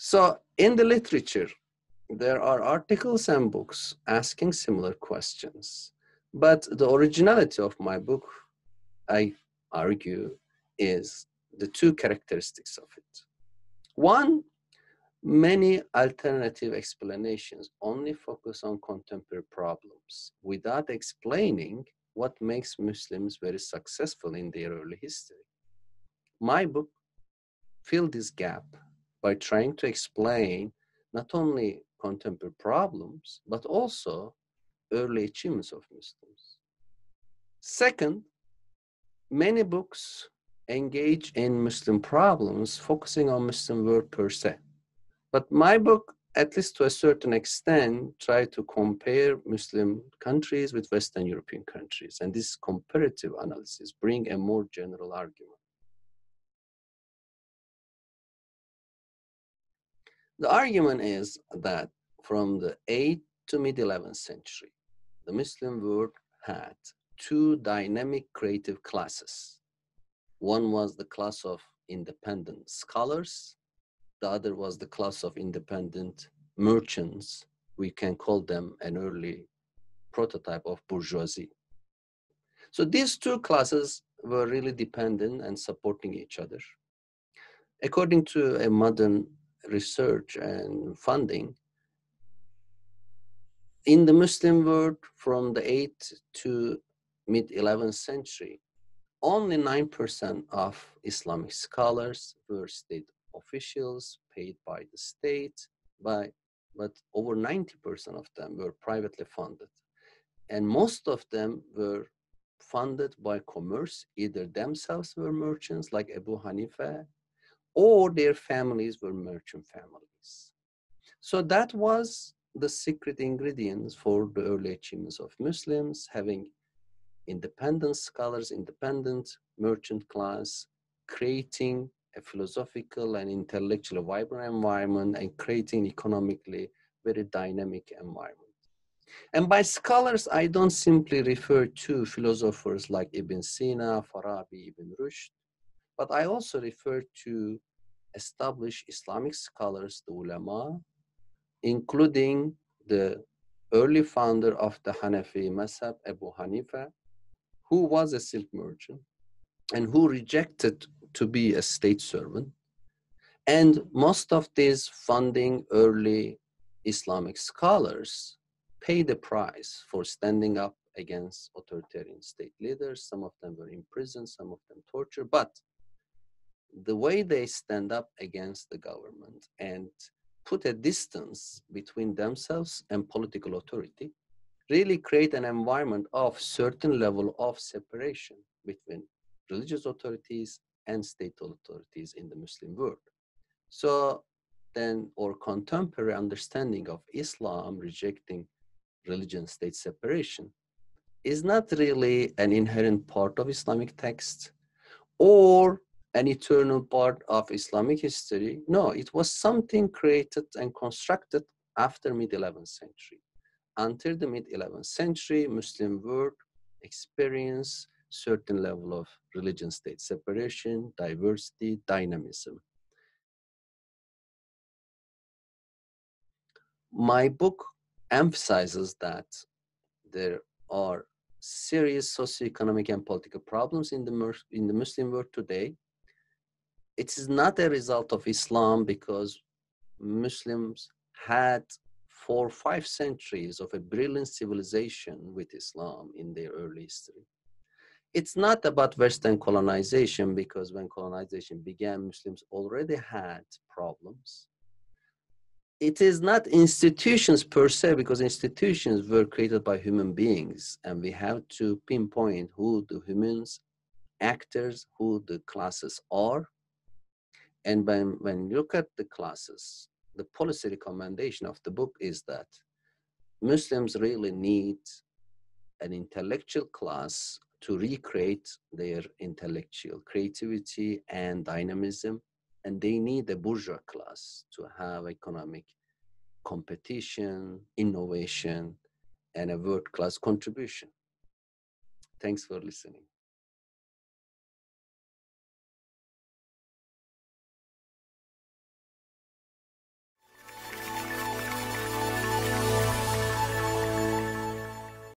So in the literature, there are articles and books asking similar questions. But the originality of my book, I argue, is the two characteristics of it. One, many alternative explanations only focus on contemporary problems without explaining what makes Muslims very successful in their early history. My book filled this gap by trying to explain not only contemporary problems, but also early achievements of Muslims. Second, many books engage in Muslim problems, focusing on Muslim world per se. But my book, at least to a certain extent, tried to compare Muslim countries with Western European countries. And this comparative analysis brings a more general argument. The argument is that from the 8th to mid-11th century, the Muslim world had two dynamic creative classes. One was the class of independent scholars. The other was the class of independent merchants. We can call them an early prototype of bourgeoisie. So these two classes were really dependent and supporting each other. According to a modern research and funding, in the Muslim world from the 8th to mid-11th century, only 9% of Islamic scholars were state officials paid by the state, but over 90% of them were privately funded. And most of them were funded by commerce. Either themselves were merchants like Abu Hanifa, or their families were merchant families. So that was the secret ingredients for the early achievements of Muslims, having independent scholars, independent merchant class, creating a philosophical and intellectually vibrant environment and creating economically very dynamic environment. And by scholars, I don't simply refer to philosophers like Ibn Sina, Farabi, Ibn Rushd, but I also refer to established Islamic scholars, the ulama, including the early founder of the Hanafi Mazhab, Abu Hanifa, who was a silk merchant and who rejected to be a state servant. And most of these funding early Islamic scholars paid the price for standing up against authoritarian state leaders. Some of them were imprisoned, some of them tortured, but the way they stand up against the government and put a distance between themselves and political authority really create an environment of certain level of separation between religious authorities and state authorities in the Muslim world. So then our contemporary understanding of Islam rejecting religion-state separation is not really an inherent part of Islamic text or an eternal part of Islamic history. No, it was something created and constructed after mid-11th century. Until the mid-11th century, Muslim world experienced certain level of religion-state separation, diversity, dynamism. My book emphasizes that there are serious socioeconomic and political problems in the Muslim world today. It is not a result of Islam because Muslims had 4 or 5 centuries of a brilliant civilization with Islam in their early history. It's not about Western colonization because when colonization began, Muslims already had problems. It is not institutions per se because institutions were created by human beings and we have to pinpoint who the humans, actors, who the classes are. And when you look at the classes, the policy recommendation of the book is that Muslims really need an intellectual class to recreate their intellectual creativity and dynamism, and they need a bourgeois class to have economic competition, innovation, and a world-class contribution. Thanks for listening.